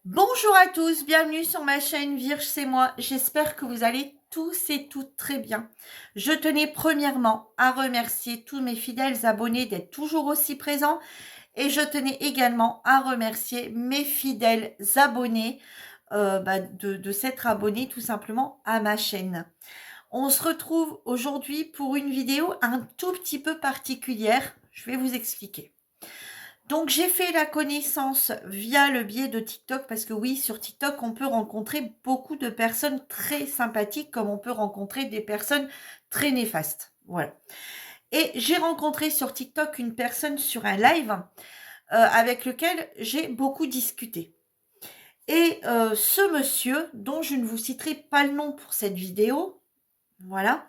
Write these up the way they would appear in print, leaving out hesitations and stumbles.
Bonjour à tous, bienvenue sur ma chaîne Virge, c'est moi. J'espère que vous allez tous et toutes très bien. Je tenais premièrement à remercier tous mes fidèles abonnés d'être toujours aussi présents et je tenais également à remercier mes fidèles abonnés de s'être abonnés tout simplement à ma chaîne. On se retrouve aujourd'hui pour une vidéo un tout petit peu particulière. Je vais vous expliquer. Donc j'ai fait la connaissance via le biais de TikTok parce que oui, sur TikTok, on peut rencontrer beaucoup de personnes très sympathiques comme on peut rencontrer des personnes très néfastes. Voilà. Et j'ai rencontré sur TikTok une personne sur un live avec lequel j'ai beaucoup discuté. Et ce monsieur, dont je ne vous citerai pas le nom pour cette vidéo, voilà,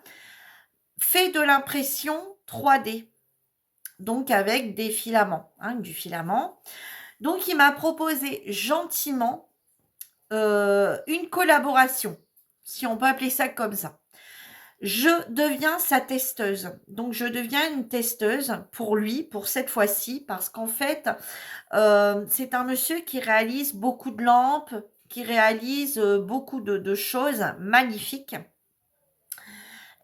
fait de l'impression 3D, donc avec des filaments, du filament. Donc, il m'a proposé gentiment une collaboration, si on peut appeler ça comme ça. Je deviens sa testeuse. Donc, je deviens une testeuse pour lui, pour cette fois-ci, parce qu'en fait, c'est un monsieur qui réalise beaucoup de lampes, qui réalise beaucoup de choses magnifiques.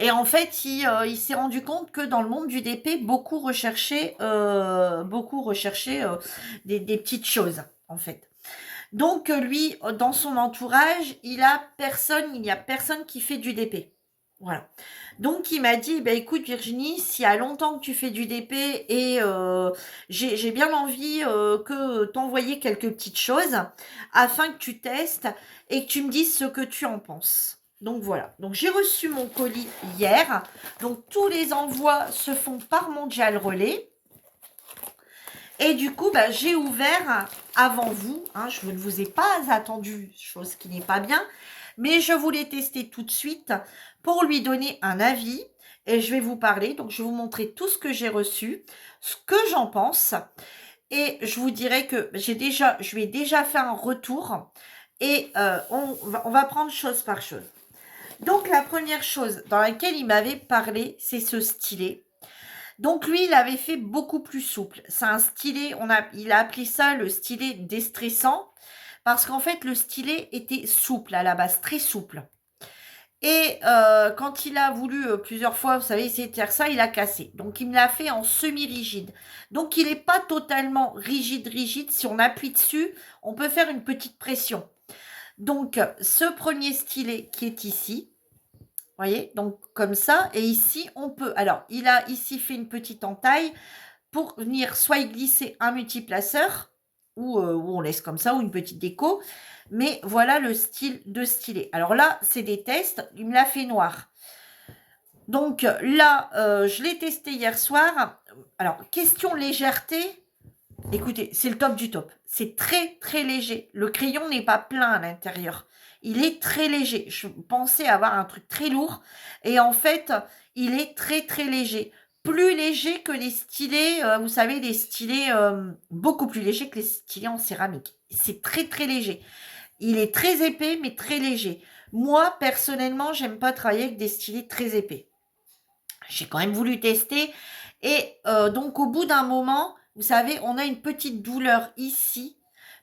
Et en fait, il s'est rendu compte que dans le monde du DP, beaucoup recherchaient des petites choses, en fait. Donc lui, dans son entourage, il y a personne qui fait du DP. Voilà. Donc il m'a dit, ben écoute Virginie, s'il y a longtemps que tu fais du DP et j'ai bien envie que t'envoyer quelques petites choses afin que tu testes et que tu me dises ce que tu en penses. Donc voilà. Donc j'ai reçu mon colis hier. Donc tous les envois se font par Mondial Relais. Et du coup, bah, j'ai ouvert avant vous. Je ne vous ai pas attendu, chose qui n'est pas bien. Mais je voulais tester tout de suite pour lui donner un avis. Et je vais vous parler. Donc, je vais vous montrer tout ce que j'ai reçu, ce que j'en pense. Et je vous dirai que je lui ai déjà fait un retour. Et on va prendre chose par chose. Donc, la première chose dans laquelle il m'avait parlé, c'est ce stylet. Donc lui, il avait fait beaucoup plus souple. C'est un stylet, il a appelé ça le stylet déstressant parce qu'en fait, le stylet était souple à la base, très souple. Et quand il a voulu plusieurs fois, vous savez, essayer de faire ça, il a cassé. Donc il me l'a fait en semi-rigide. Donc il n'est pas totalement rigide. Si on appuie dessus, on peut faire une petite pression. Donc ce premier stylet qui est ici, voyez, donc comme ça, et ici on peut, alors il a ici fait une petite entaille pour venir soit y glisser un multiplaceur, ou on laisse comme ça, ou une petite déco, mais voilà le style de stylet. Alors là, c'est des tests, il me l'a fait noir. Donc là, je l'ai testé hier soir. Alors, question légèreté, écoutez, c'est le top du top. C'est très, très léger. Le crayon n'est pas plein à l'intérieur. Il est très léger. Je pensais avoir un truc très lourd. Et en fait, il est très, très léger. Plus léger que les stylets, vous savez, les stylets beaucoup plus légers que les stylets en céramique. C'est très, très léger. Il est très épais, mais très léger. Moi, personnellement, j'aime pas travailler avec des stylets très épais. J'ai quand même voulu tester. Et donc, au bout d'un moment, vous savez, on a une petite douleur ici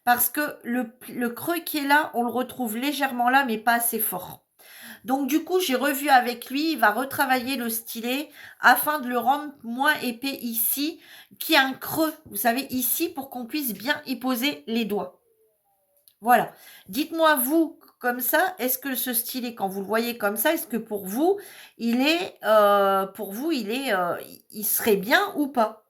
parce que le creux qui est là, on le retrouve légèrement là, mais pas assez fort. Donc, du coup, j'ai revu avec lui. Il va retravailler le stylet afin de le rendre moins épais ici, qui a un creux, vous savez, ici, pour qu'on puisse bien y poser les doigts. Voilà. Dites-moi, vous, comme ça, est-ce que ce stylet, quand vous le voyez comme ça, est-ce que pour vous, il serait bien ou pas?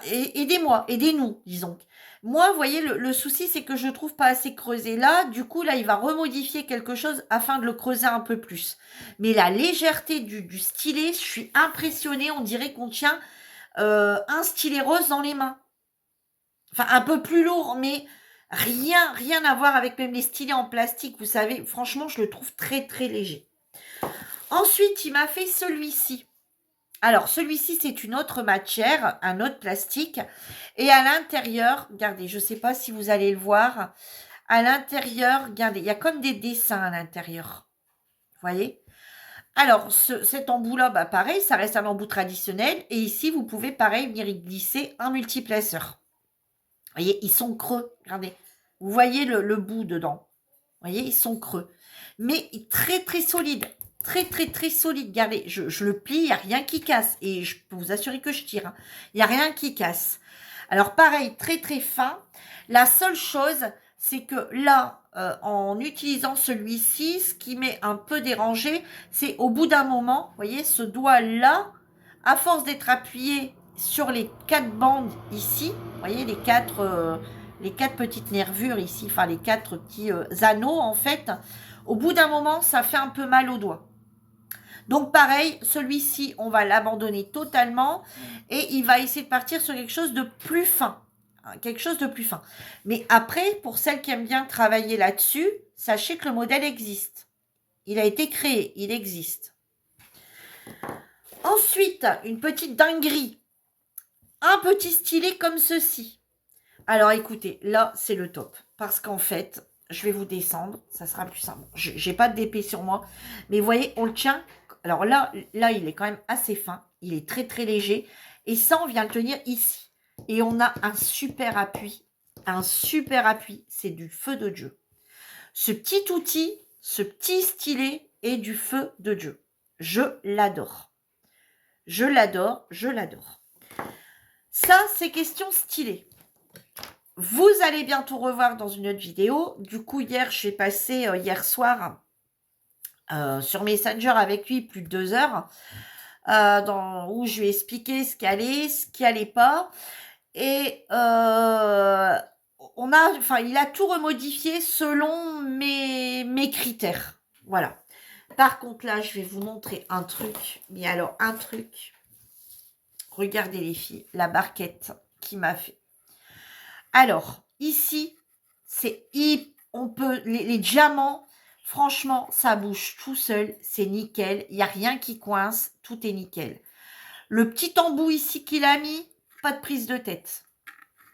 Aidez-moi, aidez-nous, disons. Moi, vous voyez, le souci, c'est que je ne trouve pas assez creusé là. Du coup, là, il va remodifier quelque chose afin de le creuser un peu plus. Mais la légèreté du stylet, je suis impressionnée. On dirait qu'on tient un stylet rose dans les mains. Enfin, un peu plus lourd, mais rien à voir avec même les stylets en plastique. Vous savez, franchement, je le trouve très, très léger. Ensuite, il m'a fait celui-ci. Alors, celui-ci, c'est une autre matière, un autre plastique. Et à l'intérieur, regardez, je ne sais pas si vous allez le voir. À l'intérieur, regardez, il y a comme des dessins à l'intérieur. Vous voyez? Alors, cet embout-là, bah, pareil, ça reste un embout traditionnel. Et ici, vous pouvez, pareil, venir y glisser un multiplaceur. Vous voyez, ils sont creux. Regardez. Vous Vous voyez le bout dedans. Vous voyez, ils sont creux. Mais très, très solide. Très, très, très solide. Regardez, je le plie, il n'y a rien qui casse. Et je peux vous assurer que je tire. Il n'y a rien qui casse. Alors, pareil, très, très fin. La seule chose, c'est que là, en utilisant celui-ci, ce qui m'est un peu dérangé, c'est au bout d'un moment, vous voyez, ce doigt-là, à force d'être appuyé sur les 4 bandes ici, vous voyez, les quatre petites nervures ici, enfin les 4 petits anneaux en fait, au bout d'un moment, ça fait un peu mal au doigt. Donc pareil, celui-ci, on va l'abandonner totalement et il va essayer de partir sur quelque chose de plus fin. Quelque chose de plus fin. Mais après, pour celles qui aiment bien travailler là-dessus, sachez que le modèle existe. Il a été créé, il existe. Ensuite, une petite dinguerie. Un petit stylet comme ceci. Alors écoutez, là, c'est le top. Parce qu'en fait, je vais vous descendre. Ça sera plus simple. J'ai pas d'épée sur moi. Mais vous voyez, on le tient. Alors là, il est quand même assez fin. Il est très, très léger. Et ça, on vient le tenir ici. Et on a un super appui. Un super appui. C'est du feu de Dieu. Ce petit outil, ce petit stylet est du feu de Dieu. Je l'adore. Je l'adore. Je l'adore. Ça, c'est question stylet. Vous allez bientôt revoir dans une autre vidéo. Du coup, hier, je suis passée hier soir sur Messenger avec lui plus de 2 heures où je lui ai expliqué ce qui allait pas. Et il a tout remodifié selon mes critères. Voilà. Par contre, là, je vais vous montrer un truc. Mais alors, un truc. Regardez les filles, la barquette qu'il m'a fait. Alors, ici, on peut, les diamants, franchement, ça bouge tout seul, c'est nickel, il n'y a rien qui coince, tout est nickel. Le petit embout ici qu'il a mis, pas de prise de tête.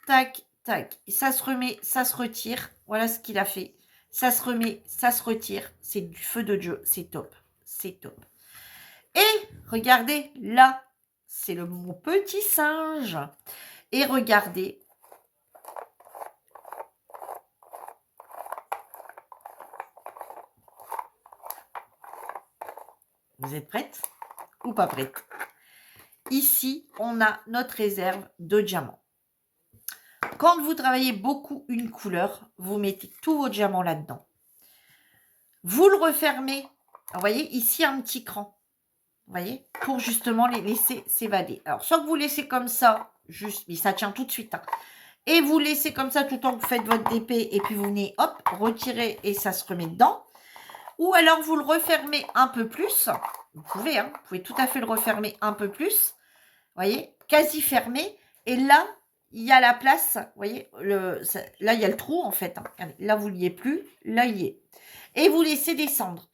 Tac, tac, ça se remet, ça se retire, voilà ce qu'il a fait. Ça se remet, ça se retire, c'est du feu de Dieu, c'est top, c'est top. Et regardez, là, c'est mon petit singe. Et regardez, vous êtes prête ou pas prête? Ici, on a notre réserve de diamants. Quand vous travaillez beaucoup une couleur, vous mettez tous vos diamants là-dedans. Vous le refermez. Vous voyez, ici, un petit cran. Vous voyez, pour justement les laisser s'évader. Alors, soit que vous laissez comme ça, juste, mais ça tient tout de suite. Et vous laissez comme ça tout le temps que vous faites votre DP et puis vous venez, hop, retirer et ça se remet dedans. Ou alors, vous le refermez un peu plus. Vous pouvez tout à fait le refermer un peu plus. Vous voyez, quasi fermé. Et là, il y a la place. Vous voyez, là, il y a le trou, en fait. Là, vous n'y êtes plus. Là, il y est. Et vous laissez descendre.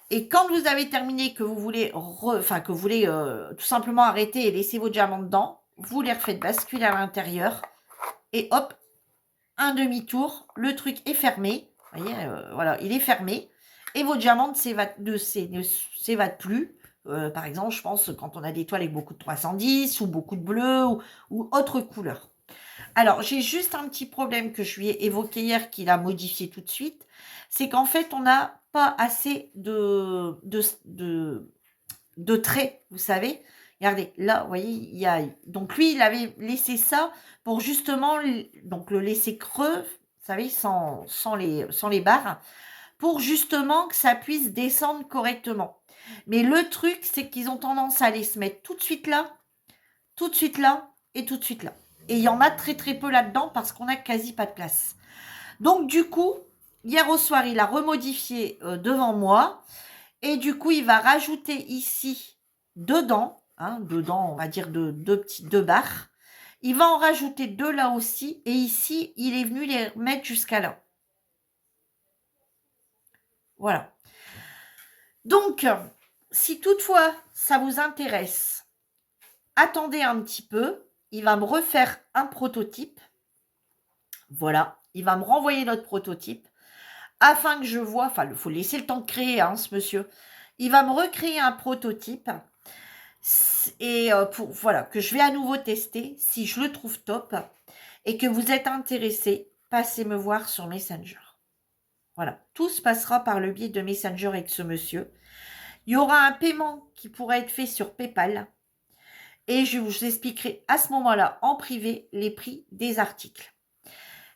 Et quand vous avez terminé, que vous voulez, tout simplement arrêter et laisser vos diamants dedans, vous les refaites basculer à l'intérieur. Et hop, un demi-tour. Le truc est fermé. Vous voyez, voilà, il est fermé. Et vos diamants ne s'évadent plus. Par exemple, je pense quand on a des toiles avec beaucoup de 310 ou beaucoup de bleu ou autre couleur. Alors, j'ai juste un petit problème que je lui ai évoqué hier, qu'il a modifié tout de suite. C'est qu'en fait, on n'a pas assez de traits, vous savez. Regardez, là, vous voyez, il y a... Donc, lui, il avait laissé ça pour justement donc le laisser creux, vous savez, sans les barres, pour justement que ça puisse descendre correctement. Mais le truc, c'est qu'ils ont tendance à aller se mettre tout de suite là et tout de suite là. Et il y en a très très peu là-dedans parce qu'on n'a quasi pas de place. Donc du coup, hier au soir, il a remodifié devant moi. Et du coup, il va rajouter ici, dedans, on va dire deux barres. Il va en rajouter 2 là aussi. Et ici, il est venu les mettre jusqu'à là. Voilà. Donc, si toutefois ça vous intéresse, attendez un petit peu. Il va me refaire un prototype. Voilà. Il va me renvoyer notre prototype afin que je vois. Enfin, il faut laisser le temps de créer, ce monsieur. Il va me recréer un prototype. Et voilà, que je vais à nouveau tester si je le trouve top et que vous êtes intéressé. passez me voir sur Messenger. Voilà, tout se passera par le biais de Messenger avec ce monsieur. Il y aura un paiement qui pourra être fait sur PayPal. Et je vous expliquerai à ce moment-là, en privé, les prix des articles.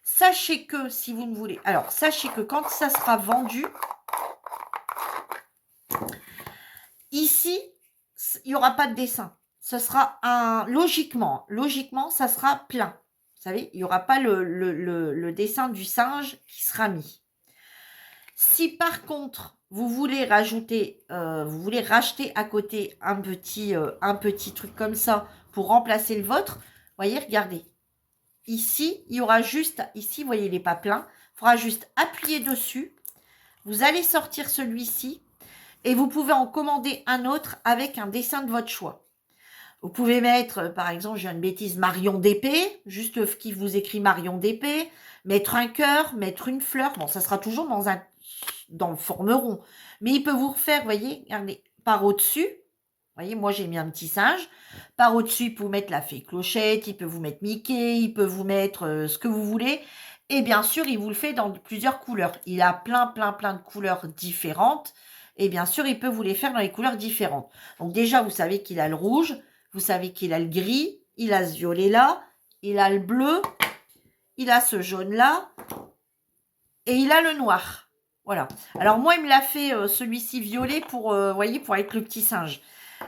Sachez que, si vous ne voulez... Alors, sachez que quand ça sera vendu, ici, il n'y aura pas de dessin. Ce sera un... Logiquement, ça sera plein. Vous savez, il n'y aura pas le dessin du singe qui sera mis. Si par contre, vous voulez rajouter, vous voulez racheter à côté un petit truc comme ça pour remplacer le vôtre, voyez, regardez. Ici, il y aura juste, ici, vous voyez, il n'est pas plein. Il faudra juste appuyer dessus. Vous allez sortir celui-ci et vous pouvez en commander un autre avec un dessin de votre choix. Vous pouvez mettre, par exemple, j'ai une bêtise, Marion d'épée, juste qui vous écrit Marion d'épée, mettre un cœur, mettre une fleur. Bon, ça sera toujours dans le forme rond. Mais il peut vous refaire, vous voyez, regardez, par au-dessus. Vous voyez, moi j'ai mis un petit singe. Par au-dessus, il peut vous mettre la fée clochette, il peut vous mettre Mickey, il peut vous mettre ce que vous voulez. Et bien sûr, il vous le fait dans plusieurs couleurs. Il a plein de couleurs différentes. Et bien sûr, il peut vous les faire dans les couleurs différentes. Donc déjà, vous savez qu'il a le rouge, vous savez qu'il a le gris, il a ce violet-là, il a le bleu, il a ce jaune-là, et il a le noir. Voilà. Alors moi, il me l'a fait celui-ci violet pour, voyez, pour être le petit singe.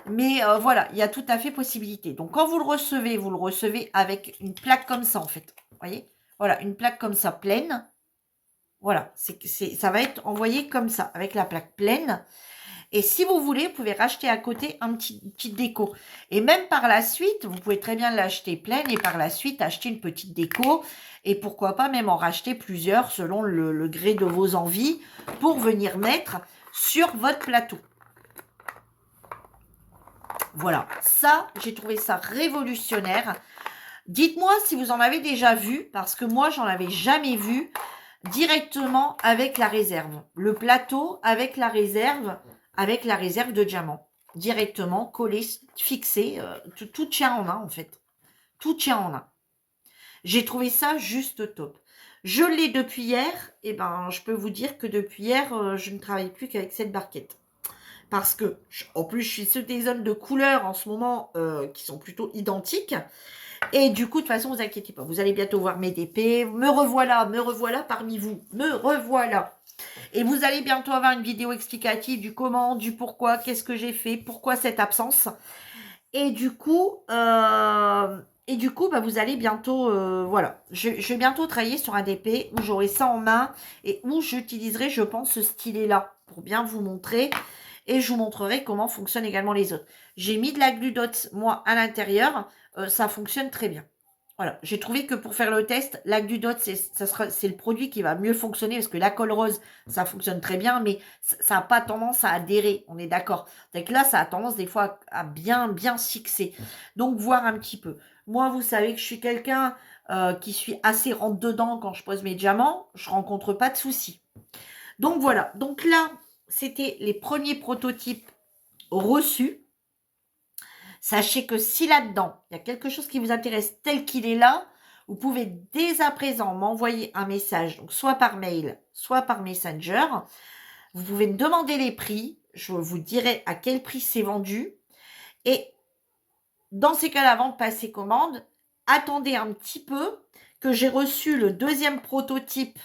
Mais voilà, il y a tout à fait possibilité. Donc, quand vous le recevez avec une plaque comme ça, en fait. Vous voyez? Voilà, une plaque comme ça, pleine. Voilà, ça va être envoyé comme ça, avec la plaque pleine. Et si vous voulez, vous pouvez racheter à côté une petite déco. Et même par la suite, vous pouvez très bien l'acheter pleine et par la suite acheter une petite déco. Et pourquoi pas même en racheter plusieurs selon le gré de vos envies pour venir mettre sur votre plateau. Voilà, ça, j'ai trouvé ça révolutionnaire. Dites-moi si vous en avez déjà vu, parce que moi, j'en avais jamais vu directement avec la réserve. Le plateau avec la réserve de diamant. Directement, collé, fixé, tout tient en un, en fait. Tout tient en un. J'ai trouvé ça juste top. Je l'ai depuis hier, et ben, je peux vous dire que depuis hier, je ne travaille plus qu'avec cette barquette. Parce que, en plus, je suis sur des zones de couleurs en ce moment qui sont plutôt identiques. Et du coup, de toute façon, vous inquiétez pas. Vous allez bientôt voir mes DP. Me revoilà parmi vous. Me revoilà. Et vous allez bientôt avoir une vidéo explicative du comment, du pourquoi, qu'est-ce que j'ai fait, pourquoi cette absence. Et du coup, bah, vous allez bientôt, voilà. Je vais bientôt travailler sur un DP où j'aurai ça en main et où j'utiliserai, je pense, ce stylet-là pour bien vous montrer. Et je vous montrerai comment fonctionnent également les autres. J'ai mis de la Glue Dot, moi, à l'intérieur. Ça fonctionne très bien. Voilà, j'ai trouvé que pour faire le test, la Glue Dot, c'est le produit qui va mieux fonctionner parce que la colle rose, ça fonctionne très bien, mais ça n'a pas tendance à adhérer, on est d'accord. Donc là, ça a tendance des fois à bien se fixer. Donc, voir un petit peu. Moi, vous savez que je suis quelqu'un qui suis assez rentre-dedans quand je pose mes diamants. Je rencontre pas de soucis. Donc, voilà. Donc là, c'était les premiers prototypes reçus. Sachez que si là-dedans, il y a quelque chose qui vous intéresse tel qu'il est là, vous pouvez dès à présent m'envoyer un message, donc soit par mail, soit par Messenger. Vous pouvez me demander les prix. Je vous dirai à quel prix c'est vendu. Et dans ces cas-là, avant de passer commande, attendez un petit peu que j'ai reçu le deuxième prototype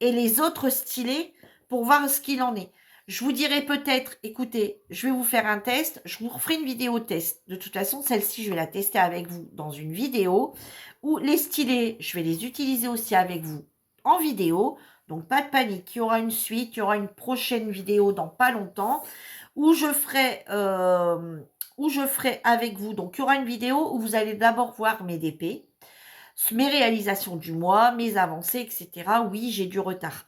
et les autres stylés pour voir ce qu'il en est. Je vous dirai peut-être, écoutez, je vais vous faire un test, je vous referai une vidéo test. De toute façon, celle-ci, je vais la tester avec vous dans une vidéo où les stylés, je vais les utiliser aussi avec vous en vidéo. Donc, pas de panique, il y aura une suite, il y aura une prochaine vidéo dans pas longtemps où je ferai avec vous. Donc, il y aura une vidéo où vous allez d'abord voir mes DP, mes réalisations du mois, mes avancées, etc. Oui, j'ai du retard.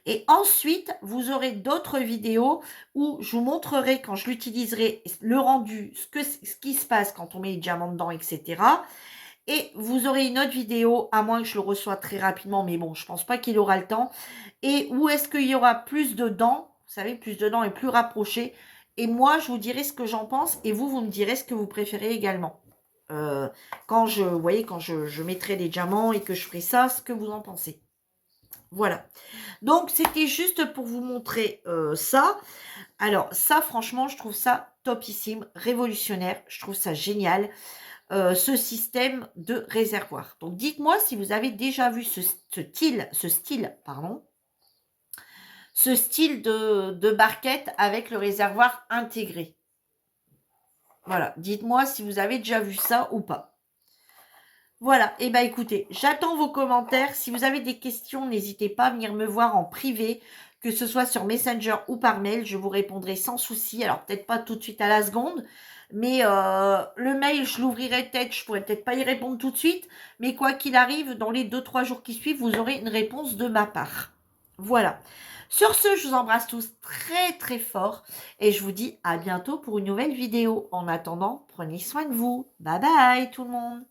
Et ensuite, vous aurez d'autres vidéos où je vous montrerai quand je l'utiliserai, le rendu, ce qui se passe quand on met les diamants dedans, etc. Et vous aurez une autre vidéo, à moins que je le reçoive très rapidement, mais bon, je pense pas qu'il aura le temps. Et où est-ce qu'il y aura plus de dents, vous savez, plus de dents et plus rapproché. Et moi, je vous dirai ce que j'en pense et vous me direz ce que vous préférez également. Quand je mettrai les diamants et que je ferai ça, ce que vous en pensez. Voilà. Donc, c'était juste pour vous montrer ça. Alors, ça, franchement, je trouve ça topissime, révolutionnaire. Je trouve ça génial, ce système de réservoir. Donc, dites-moi si vous avez déjà vu ce style de barquette avec le réservoir intégré. Voilà, dites-moi si vous avez déjà vu ça ou pas. Voilà, et ben écoutez, j'attends vos commentaires. Si vous avez des questions, n'hésitez pas à venir me voir en privé, que ce soit sur Messenger ou par mail, je vous répondrai sans souci. Alors peut-être pas tout de suite à la seconde, mais le mail, je l'ouvrirai peut-être, je pourrais peut-être pas y répondre tout de suite, mais quoi qu'il arrive, dans les 2-3 jours qui suivent, vous aurez une réponse de ma part. Voilà. Sur ce, je vous embrasse tous très très fort et je vous dis à bientôt pour une nouvelle vidéo. En attendant, prenez soin de vous. Bye bye tout le monde.